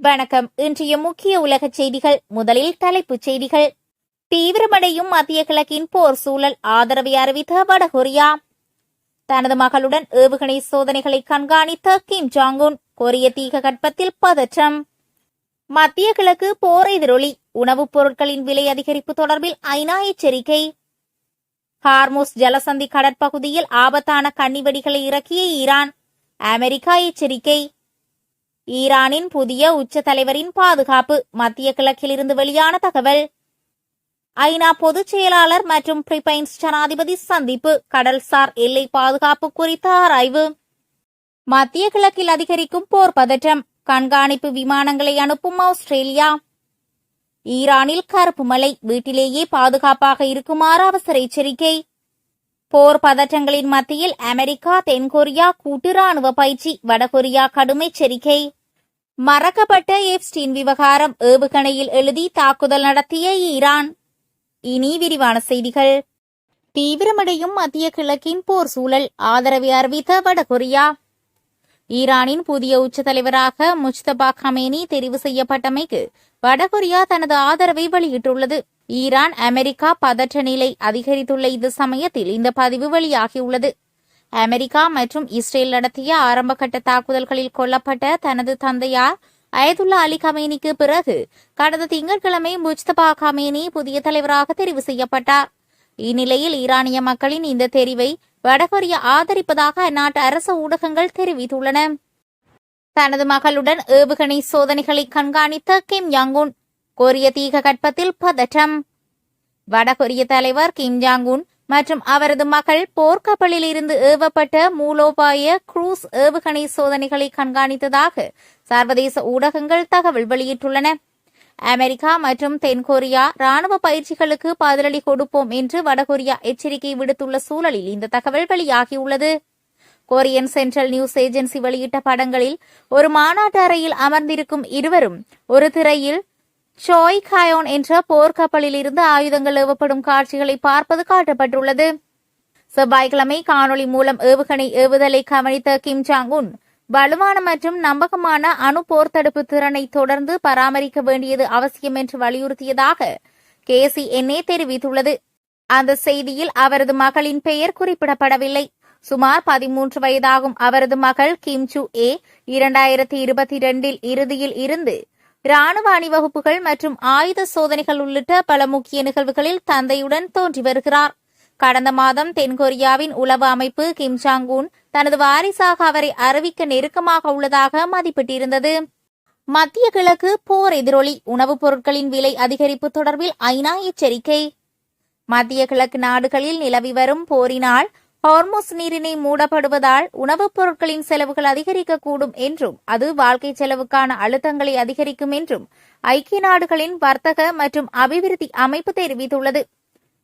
வணக்கம். இன்றைய முக்கிய உலக செய்திகள். முதலில் தலைப்புச் செய்திகள். தீவிரமடையும் மத்திய கிழக்கின் போர் சூழல், ஆதரவை அறிவித்த வடகொரியா. தனது மகளுடன் ஏவுகணை சோதனைகளை கண்காணித்த கிம் ஜாங் உன். கொரிய தீபகற்பத்தில் பதற்றம். மத்திய கிழக்கு போர் எதிரொலி, உணவுப் பொருட்களின் விலை அதிகரிப்பு தொடர்பில் ஐநா எச்சரிக்கை. ஹார்முஸ் ஜலசந்தி கடற்பகுதியில் ஆபத்தான கன்னிவெடிகளை இறக்கிய ஈரான், அமெரிக்கா எச்சரிக்கை. ஈரானின் புதிய உச்ச தலைவரின் பாதுகாப்பு, மத்திய கிழக்கிலிருந்து வெளியான தகவல். ஐநா பொதுச் செயலாளர் மற்றும் பிலிப்பைன்ஸ் ஜனாதிபதி சந்திப்பு, கடல்சார் எல்லை பாதுகாப்பு குறித்த ஆராய்வு. மத்திய கிழக்கில் அதிகரிக்கும் போர் பதற்றம், கண்காணிப்பு விமானங்களை அனுப்பும் ஆஸ்திரேலியா. ஈரானில் கருப்பு மலை, வீட்டிலேயே பாதுகாப்பாக இருக்குமாறு அவசர எச்சரிக்கை. போர் பதற்றங்களின் மத்தியில் அமெரிக்கா தென்கொரியா கூட்டு ராணுவ பயிற்சி, வடகொரியா கடும் எச்சரிக்கை. மறக்கப்பட்ட எப்ஸ்டீன் விவகாரம், ஏவுகணையில் எழுதி தாக்குதல் நடத்திய ஈரான். இனி விரிவான செய்திகள். தீவிரமடையும் மத்திய கிழக்கின் போர் சூழல், ஆதரவை அறிவித்த வடகொரியா. ஈரானின் புதிய உச்ச தலைவராக முஜ்தபா கமேனி தெரிவு செய்யப்பட்டமைக்கு வடகொரியா தனது ஆதரவை வெளியிட்டுள்ளது. ஈரான் அமெரிக்கா பதற்ற நிலை அதிகரித்துள்ள இந்த சமயத்தில் இந்த பதிவு வெளியாகியுள்ளது. அமெரிக்கா மற்றும் இஸ்ரேல் நடத்திய ஆரம்பகட்ட தாக்குதல்களில் கொல்லப்பட்ட தனது தந்தையார் அயதுல்லா அலி கமேனிக்கு பிறகு கடந்த திங்கட்கிழமை முஜ்தபா கமேனி புதிய தலைவராக தெரிவு செய்யப்பட்டார். இந்நிலையில் ஈரானிய மக்களின் இந்த தெரிவை வடகொரியா ஆதரிப்பதாக அந்நாட்டு அரசு ஊடகங்கள் தெரிவித்துள்ளன. தனது மகளுடன் ஏவுகணை சோதனைகளை கண்காணித்த கிம் ஜாங் உன். கொரிய தீபகற்பத்தில் பதற்றம். வடகொரிய தலைவர் கிம் ஜாங் உன் மற்றும் அவரது மகள் போர்க்கப்பலில் இருந்து ஏவப்பட்ட மூலோபாய குரூஸ் ஏவுகணை சோதனைகளை கண்காணித்ததாக சர்வதேச ஊடகங்கள் தகவல் வெளியிட்டுள்ளன. அமெரிக்கா மற்றும் தென்கொரியா ராணுவ பயிற்சிகளுக்கு பதிலடி கொடுப்போம் என்று வடகொரியா எச்சரிக்கை விடுத்துள்ள சூழலில் இந்த தகவல் வெளியாகியுள்ளது. கொரியன் சென்ட்ரல் நியூஸ் ஏஜென்சி வெளியிட்ட படங்களில் ஒரு மாநாட்டு அறையில் அமர்ந்திருக்கும் இருவரும் ஒரு திரையில் சோய் காயோன் என்ற போர்க்கப்பலில் இருந்து ஆயுதங்கள் ஏவப்படும் காட்சிகளை பார்ப்பது காட்டப்பட்டுள்ளது. செவ்வாய்க்கிழமை காணொலி மூலம் ஏவுகணை ஏவுதலை கவனித்த கிம் ஜாங் உன், வலுவான மற்றும் நம்பகமான அணு போர்த்தடுப்பு திறனை தொடர்ந்து பராமரிக்க வேண்டியது அவசியம் என்று வலியுறுத்தியதாக KCNA தெரிவித்துள்ளது. அந்த செய்தியில் அவரது மகளின் பெயர் குறிப்பிடப்படவில்லை. சுமார் 13 வயதாகும் அவரது மகள் கிம் சு ஏ 2022 இறுதியில் இருந்து ராணுவ அணிவகுப்புகள் மற்றும் ஆயுத சோதனைகள் உள்ளிட்ட பல முக்கிய நிகழ்வுகளில் தந்தையுடன் தோன்றி வருகிறார். கடந்த மாதம் தென்கொரியாவின் உளவு அமைப்பு கிம் ஜாங் உன் தனது வாரிசாக அவரை அறிவிக்க நெருக்கமாக உள்ளதாக மதிப்பிட்டிருந்தது. மத்திய கிழக்கு போர் எதிரொலி, உணவுப் பொருட்களின் விலை அதிகரிப்பு தொடர்பில் ஐநா எச்சரிக்கை. மத்திய கிழக்கு நாடுகளில் நிலவி வரும் போரினால் ஹார்முஸ் நீரிணை மூடப்படுவதால் உணவுப் பொருட்களின் செலவுகள் அதிகரிக்கக்கூடும் என்றும் அது வாழ்க்கை செலவுக்கான அழுத்தங்களை அதிகரிக்கும் என்றும் ஐக்கிய நாடுகளின் வர்த்தக மற்றும் அபிவிருத்தி அமைப்பு தெரிவித்துள்ளது.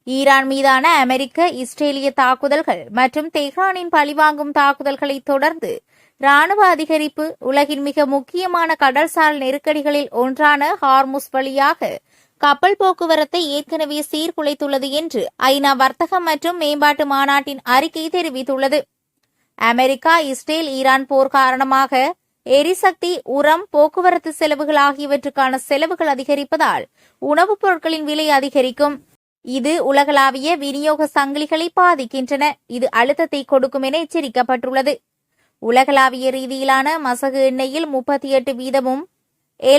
ஈரான் மீதான அமெரிக்க இஸ்ரேலிய தாக்குதல்கள் மற்றும் தெஹ்ரானின் பழிவாங்கும் தாக்குதல்களை தொடர்ந்து ராணுவ அதிகரிப்பு உலகின் மிக முக்கியமான கடல்சார் நெருக்கடிகளில் ஒன்றான ஹார்முஸ் வழியாக கப்பல் போக்குவரத்தை ஏற்கனவே சீர்குலைத்துள்ளது என்று ஐநா வர்த்தக மற்றும் மேம்பாட்டு மாநாட்டின் அறிக்கை தெரிவித்துள்ளது. அமெரிக்கா இஸ்ரேல் ஈரான் போர் காரணமாக எரிசக்தி, உரம், போக்குவரத்து செலவுகள் ஆகியவற்றுக்கான செலவுகள் அதிகரிப்பதால் உணவுப் பொருட்களின் விலை அதிகரிக்கும். இது உலகளாவிய விநியோக சங்கிலிகளை பாதிக்கின்றன. இது அழுத்தத்தை கொடுக்கும் என எச்சரிக்கப்பட்டுள்ளது. உலகளாவிய ரீதியிலான மசகு எண்ணெயில் 38%,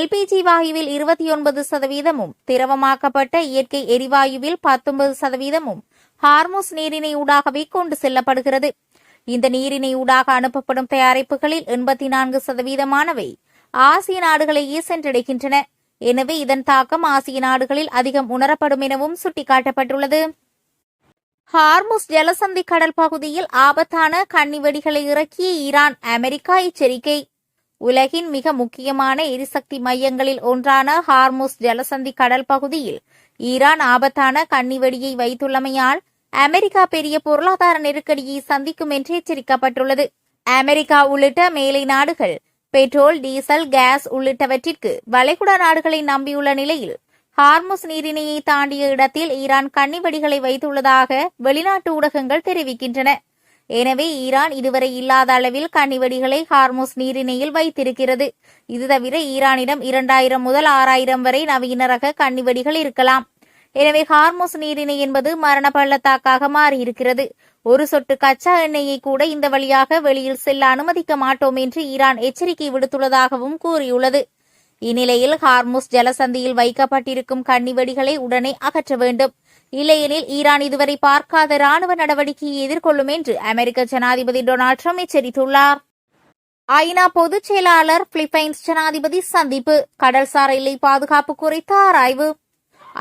LPG வாயுவில் 29%, திரவமாக்கப்பட்ட இயற்கை எரிவாயுவில் 19% ஹார்முஸ் நீரிணை ஊடாகவே கொண்டு செல்லப்படுகிறது. இந்த நீரிணை ஊடாக அனுப்பப்படும் தயாரிப்புகளில் 84%மானவை ஆசிய நாடுகளையே சென்றடைகின்றன. எனவே இதன் தாக்கம் ஆசிய நாடுகளில் அதிகம் உணரப்படும் எனவும் சுட்டிக்காட்டப்பட்டுள்ளது. ஹார்முஸ் ஜலசந்தி கடல் பகுதியில் ஆபத்தான கன்னிவெடிகளை இறக்கிய ஈரான், அமெரிக்கா எச்சரிக்கை. உலகின் மிக முக்கியமான எரிசக்தி மையங்களில் ஒன்றான ஹார்முஸ் ஜலசந்தி கடல் பகுதியில் ஈரான் ஆபத்தான கன்னிவெடியை வைத்துள்ளமையால் அமெரிக்கா பெரிய பொருளாதார நெருக்கடியை சந்திக்கும் என்று எச்சரிக்கப்பட்டுள்ளது. அமெரிக்கா உள்ளிட்ட மேலை நாடுகள் பெட்ரோல், டீசல், கேஸ் உள்ளிட்டவற்றிற்கு வளைகுடா நாடுகளை நம்பியுள்ள நிலையில் ஹார்முஸ் நீரிணையை தாண்டிய இடத்தில் ஈரான் கன்னிவெடிகளை வைத்துள்ளதாக வெளிநாட்டு ஊடகங்கள் தெரிவிக்கின்றன. எனவே ஈரான் இதுவரை இல்லாத அளவில் கன்னிவெடிகளை ஹார்முஸ் நீரிணையில் வைத்திருக்கிறது. இது தவிர ஈரானிடம் 2000 முதல் 6000 வரை நவீன ரக கன்னிவெடிகள் இருக்கலாம். எனவே ஹார்முஸ் நீரிணை என்பது மரண பள்ளத்தாக்காக மாறியிருக்கிறது. ஒரு சொட்டு கச்சா எண்ணெயை கூட இந்த வழியாக வெளியில் செல்ல அனுமதிக்க மாட்டோம் என்று ஈரான் எச்சரிக்கை விடுத்துள்ளதாகவும் கூறியுள்ளது. இந்நிலையில் ஹார்முஸ் ஜலசந்தியில் வைக்கப்பட்டிருக்கும் கன்னிவெடிகளை உடனே அகற்ற வேண்டும். இல்லையெனில் ஈரான் இதுவரை பார்க்காத ராணுவ நடவடிக்கையை எதிர்கொள்ளும் என்று அமெரிக்க ஜனாதிபதி டொனால்ட் ட்ரம்ப் எச்சரித்துள்ளார். ஐநா பொதுச் செயலாளர் பிலிப்பைன்ஸ் ஜனாதிபதி சந்திப்பு, கடல்சார் எல்லை பாதுகாப்பு குறித்த ஆராய்வு.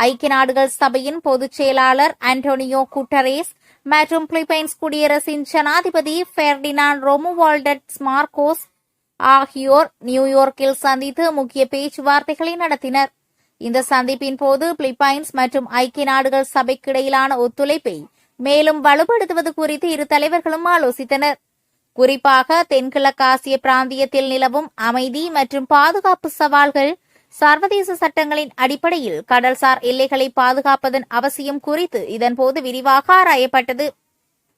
ஐக்கிய நாடுகள் சபையின் பொதுச் செயலாளர் அன்டோனியோ குட்டரேஸ் மற்றும் பிலிப்பைன்ஸ் குடியரசின் ஜனாதிபதி பெர்டினாண்ட் ரொமுவால்டஸ் மார்கோஸ் ஆகியோர் நியூயார்க்கில் சந்தித்து முக்கிய பேச்சுவார்த்தைகளை நடத்தினர். இந்த சந்திப்பின் போது பிலிப்பைன்ஸ் மற்றும் ஐக்கிய நாடுகள் சபைக்கு இடையிலான ஒத்துழைப்பை மேலும் வலுப்படுத்துவது குறித்து இரு தலைவர்களும் ஆலோசித்தனர். குறிப்பாக தென்கிழக்காசிய பிராந்தியத்தில் நிலவும் அமைதி மற்றும் பாதுகாப்பு சவால்கள், சர்வதேச சட்டங்களின் அடிப்படையில் கடல்சார் எல்லைகளை பாதுகாப்பதன் அவசியம் குறித்து இதன்போது விரிவாக ஆராயப்பட்டது.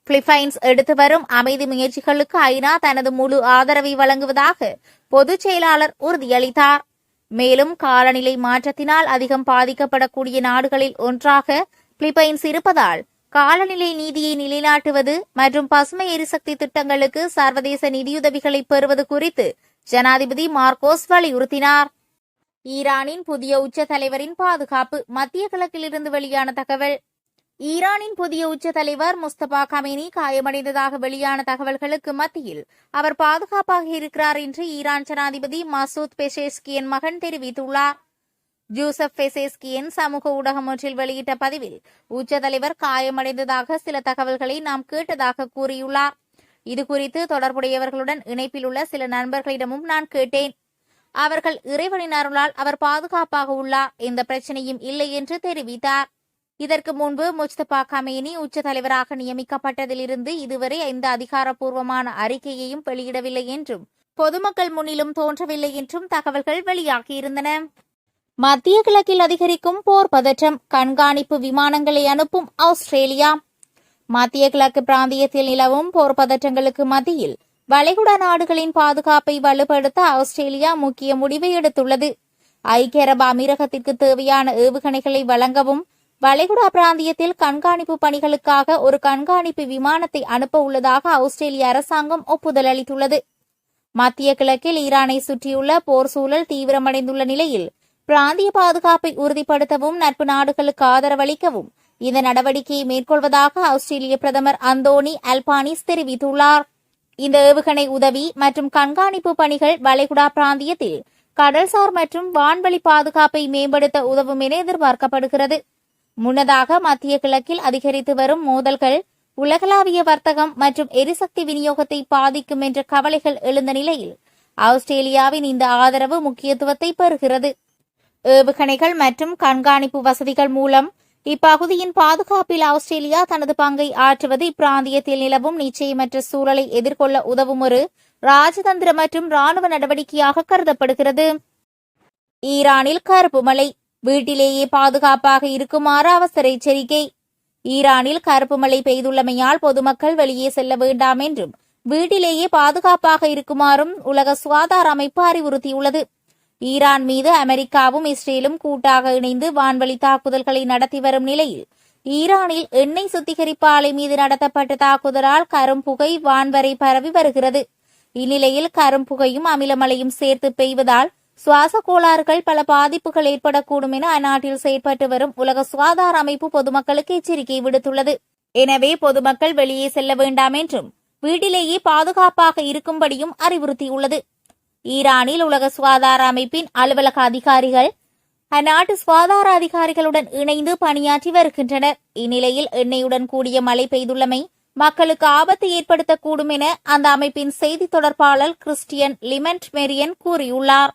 பிலிப்பைன்ஸ் எடுத்து வரும் அமைதி முயற்சிகளுக்கு ஐநா தனது முழு ஆதரவை வழங்குவதாக பொதுச் செயலாளர் உறுதியளித்தார். மேலும் காலநிலை மாற்றத்தினால் அதிகம் பாதிக்கப்படக்கூடிய நாடுகளில் ஒன்றாக பிலிப்பைன்ஸ் இருப்பதால் காலநிலை நீதியை நிலைநாட்டுவது மற்றும் பசுமை எரிசக்தி திட்டங்களுக்கு சர்வதேச நிதியுதவிகளை பெறுவது குறித்து ஜனாதிபதி மார்கோஸ் வலியுறுத்தினார். ஈரானின் புதிய உச்ச தலைவரின் பாதுகாப்பு. மத்திய கிழக்கிலிருந்து வெளியான தகவல். ஈரானின் புதிய உச்ச தலைவர் முஸ்தபா கமேனி காயமடைந்ததாக வெளியான தகவல்களுக்கு மத்தியில் அவர் பாதுகாப்பாக இருக்கிறார் என்று ஈரான் ஜனாதிபதி மசூத் பெசேஷ்கியன் மகன் தெரிவித்துள்ளார். ஜூசப் பெசேஷ்கியன் சமூக ஊடகம் ஒன்றில் வெளியிட்ட பதிவில் உச்ச தலைவர் காயமடைந்ததாக சில தகவல்களை நாம் கேட்டதாக கூறியுள்ளார். இதுகுறித்து தொடர்புடையவர்களுடன் இணைப்பில் உள்ள சில நண்பர்களிடமும் நான் கேட்டேன். அவர்கள் இறைவனின் அருளால் அவர் பாதுகாப்பாக உள்ளார், எந்த பிரச்சனையும் இல்லை என்று தெரிவித்தார். இதற்கு முன்பு முஸ்தபா கமேனி உச்ச தலைவராக நியமிக்கப்பட்டதிலிருந்து இதுவரை எந்த அதிகாரப்பூர்வமான அறிக்கையையும் வெளியிடவில்லை என்றும் பொதுமக்கள் முன்னிலும் தோன்றவில்லை என்றும் தகவல்கள் வெளியாகியிருந்தன. மத்திய கிழக்கில் அதிகரிக்கும் போர் பதற்றம், கண்காணிப்பு விமானங்களை அனுப்பும் ஆஸ்திரேலியா. மத்திய கிழக்கு பிராந்தியத்தில் நிலவும் போர் பதற்றங்களுக்கு மத்தியில் வளைகுடா நாடுகளின் பாதுகாப்பை வலுப்படுத்த ஆஸ்திரேலியா முக்கிய முடிவை எடுத்துள்ளது. ஐக்கிய அரபு அமீரகத்திற்கு தேவையான ஏவுகணைகளை வழங்கவும் வளைகுடா பிராந்தியத்தில் கண்காணிப்பு பணிகளுக்காக ஒரு கண்காணிப்பு விமானத்தை அனுப்ப உள்ளதாக ஆஸ்திரேலிய அரசாங்கம் ஒப்புதல் அளித்துள்ளது. மத்திய கிழக்கில் ஈரானை சுற்றியுள்ள போர் சூழல் தீவிரமடைந்துள்ள நிலையில் பிராந்திய பாதுகாப்பை உறுதிப்படுத்தவும் நட்பு நாடுகளுக்கு ஆதரவளிக்கவும் இந்த நடவடிக்கையை மேற்கொள்வதாக ஆஸ்திரேலிய பிரதமர் அந்தோனி அல்பானிஸ் தெரிவித்துள்ளார். இந்த ஏவுகணை உதவி மற்றும் கண்காணிப்பு பணிகள் வளைகுடா பிராந்தியத்தில் கடல்சார் மற்றும் வான்வழி பாதுகாப்பை மேம்படுத்த உதவும் என எதிர்பார்க்கப்படுகிறது. முன்னதாக மத்திய கிழக்கில் அதிகரித்து வரும் மோதல்கள் உலகளாவிய வர்த்தகம் மற்றும் எரிசக்தி விநியோகத்தை பாதிக்கும் என்ற கவலைகள் எழுந்த நிலையில் ஆஸ்திரேலியாவின் இந்த ஆதரவு முக்கியத்துவத்தை பெறுகிறது. ஏவுகணைகள் மற்றும் கண்காணிப்பு வசதிகள் மூலம் இப்பகுதியின் பாதுகாப்பில் ஆஸ்திரேலியா தனது பங்கை ஆற்றுவது இப்பிராந்தியத்தில் நிலவும் நிச்சயமற்ற சூழலை எதிர்கொள்ள உதவும் ஒரு ராஜதந்திர மற்றும் ராணுவ நடவடிக்கையாக கருதப்படுகிறது. ஈரானில் கருப்பு மழை, வீட்டிலேயே பாதுகாப்பாக இருக்குமாறு அவசர எச்சரிக்கை. ஈரானில் கருப்பு மழை பெய்துள்ளமையால் பொதுமக்கள் வெளியே செல்ல வேண்டாம் என்றும் வீட்டிலேயே பாதுகாப்பாக இருக்குமாறும் உலக சுகாதார அமைப்பு அறிவுறுத்தியுள்ளது. ஈரான் மீது அமெரிக்காவும் இஸ்ரேலும் கூட்டாக இணைந்து வான்வழி தாக்குதல்களை நடத்தி வரும் நிலையில் ஈரானில் எண்ணெய் சுத்திகரிப்பு ஆலை மீது நடத்தப்பட்ட தாக்குதலால் கரும்புகை வான்வரை பரவி வருகிறது. இந்நிலையில் கரும்புகையும் அமிலமழையும் சேர்த்து பெய்வதால் சுவாச கோளாறுகள் பல பாதிப்புகள் ஏற்படக்கூடும் என அந்நாட்டில் செயற்பட்டு வரும் உலக சுகாதார அமைப்பு பொதுமக்களுக்கு எச்சரிக்கை விடுத்துள்ளது. எனவே பொதுமக்கள் வெளியே செல்ல வேண்டாம் என்றும் வீட்டிலேயே பாதுகாப்பாக இருக்கும்படியும் அறிவுறுத்தியுள்ளது. ஈரானில் உலக சுகாதார அமைப்பின் அலுவலக அதிகாரிகள் அந்நாட்டு சுகாதார அதிகாரிகளுடன் இணைந்து பணியாற்றி வருகின்றனர். இந்நிலையில் எண்ணெயுடன் கூடிய மழை பெய்துள்ளமை மக்களுக்கு ஆபத்தை ஏற்படுத்தக்கூடும் என அந்த அமைப்பின் செய்தி தொடர்பாளர் கிறிஸ்டியன் லிமெண்ட் மெரியன் கூறியுள்ளார்.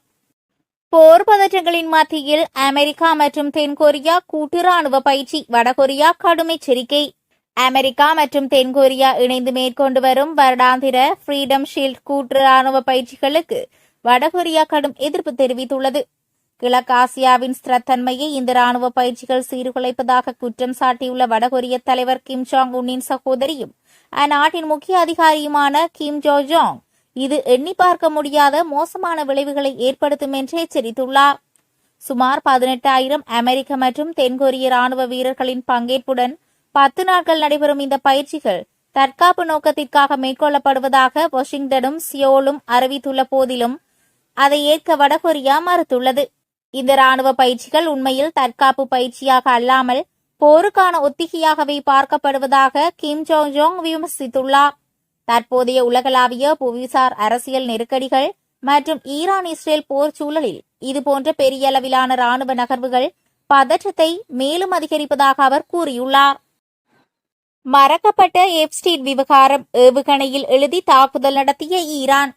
போர் பதற்றங்களின் மத்தியில் அமெரிக்கா மற்றும் தென்கொரியா கூட்டு ராணுவ பயிற்சி, வடகொரியா கடும் எச்சரிக்கை. அமெரிக்கா மற்றும் தென்கொரியா இணைந்து மேற்கொண்டு வரும் வருடாந்திர ஃப்ரீடம் ஷீல்ட் கூட்டு ராணுவ பயிற்சிகளுக்கு வடகொரியா கடும் எதிர்ப்பு தெரிவித்துள்ளது. கிழக்காசியாவின் ஸ்திரத்தன்மையை இந்த ராணுவ பயிற்சிகள் சீர்குலைப்பதாக குற்றம் சாட்டியுள்ள வடகொரிய தலைவர் கிம் ஜாங் உன்னின் சகோதரியும் அந்நாட்டின் முக்கிய அதிகாரியுமான கிம் ஜோ ஜோங் இது எண்ணி பார்க்க முடியாத மோசமான விளைவுகளை ஏற்படுத்தும் என்று எச்சரித்துள்ளார். சுமார் 18,000 அமெரிக்க மற்றும் தென்கொரிய ராணுவ வீரர்களின் பங்கேற்புடன் 10 நாட்கள் நடைபெறும் இந்த பயிற்சிகள் தற்காப்பு நோக்கத்திற்காக மேற்கொள்ளப்படுவதாக வாஷிங்டனும் சியோலும் அறிவித்துள்ள போதிலும் அதை ஏற்க வடகொரியா மறுத்துள்ளது. இந்த ராணுவ பயிற்சிகள் உண்மையில் தற்காப்பு பயிற்சியாக அல்லாமல் போருக்கான ஒத்திகையாகவே பார்க்கப்படுவதாக கிம் ஜோ ஜோங் விமர்சித்துள்ளார். தற்போதைய உலகளாவிய புவிசார் அரசியல் நெருக்கடிகள் மற்றும் ஈரான் இஸ்ரேல் போர் சூழலில் இதுபோன்ற பெரிய அளவிலான ராணுவ நகர்வுகள் பதற்றத்தை மேலும் அதிகரிப்பதாக அவர் கூறியுள்ளார். மறக்கப்பட்ட எப்ஸ்டீன் விவகாரம் ஏவுகணையில் எழுதி தாக்குதல் நடத்திய ஈரான்.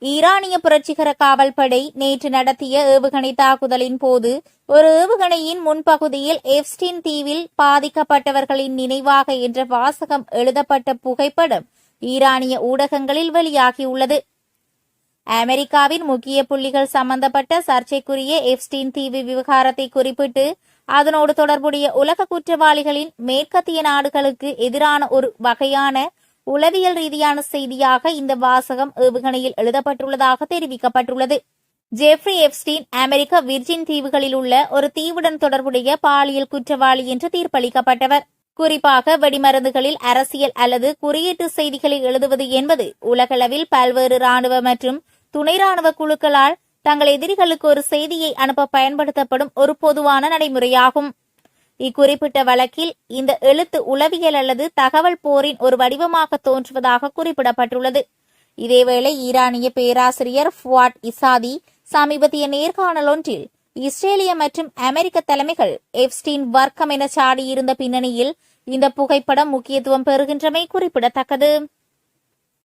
ஈரானிய புரட்சிகர காவல்படை நேற்று நடத்திய ஏவுகணை தாக்குதலின் போது ஒரு ஏவுகணையின் முன்பகுதியில் எப்ஸ்டீன் தீவில் பாதிக்கப்பட்டவர்களின் நினைவாக என்ற வாசகம் எழுதப்பட்ட புகைப்படம் ஈரானிய ஊடகங்களில் வெளியாகியுள்ளது. அமெரிக்காவின் முக்கிய புள்ளிகள் சம்பந்தப்பட்ட சர்ச்சைக்குரிய எப்ஸ்டீன் தீவு விவகாரத்தை குறிப்பிட்டு அதனோடு தொடர்புடைய உலக குற்றவாளிகளின் மேற்கத்திய நாடுகளுக்கு எதிரான ஒரு வகையான உளவியல் ரீதியான செய்தியாக இந்த வாசகம் ஏவுகணையில் எழுதப்பட்டுள்ளதாக தெரிவிக்கப்பட்டுள்ளது. ஜெஃப்ரி எப்ஸ்டீன் அமெரிக்க விர்ஜின் தீவுகளில் உள்ள ஒரு தீவுடன் தொடர்புடைய பாலியல் குற்றவாளி என்று தீர்ப்பளிக்கப்பட்டவர். குறிப்பாக வெடிமருந்துகளில் அரசியல் அல்லது குறியீட்டு செய்திகளை எழுதுவது என்பது உலகளவில் பல்வேறு ராணுவ மற்றும் துணை ராணுவ குழுக்களால் தங்கள் எதிரிகளுக்கு ஒரு செய்தியை அனுப்ப பயன்படுத்தப்படும் ஒரு பொதுவான நடைமுறையாகும். இக்குறிப்பிட்ட வழக்கில் இந்த எழுத்து உளவியல் அல்லது தகவல் போரின் ஒரு வடிவமாக தோன்றுவதாக குறிப்பிடப்பட்டுள்ளது. இதேவேளை ஈரானிய பேராசிரியர் ஃபுவாட் இசாதி சமீபத்திய நேர்காணல் ஒன்றில் இஸ்ரேலிய மற்றும் அமெரிக்க தலைமைகள் எப்ஸ்டீன் வர்க்கம் என சாடியிருந்த பின்னணியில் இந்த புகைப்படம் முக்கியத்துவம் பெறுகின்றமை குறிப்பிடத்தக்கது.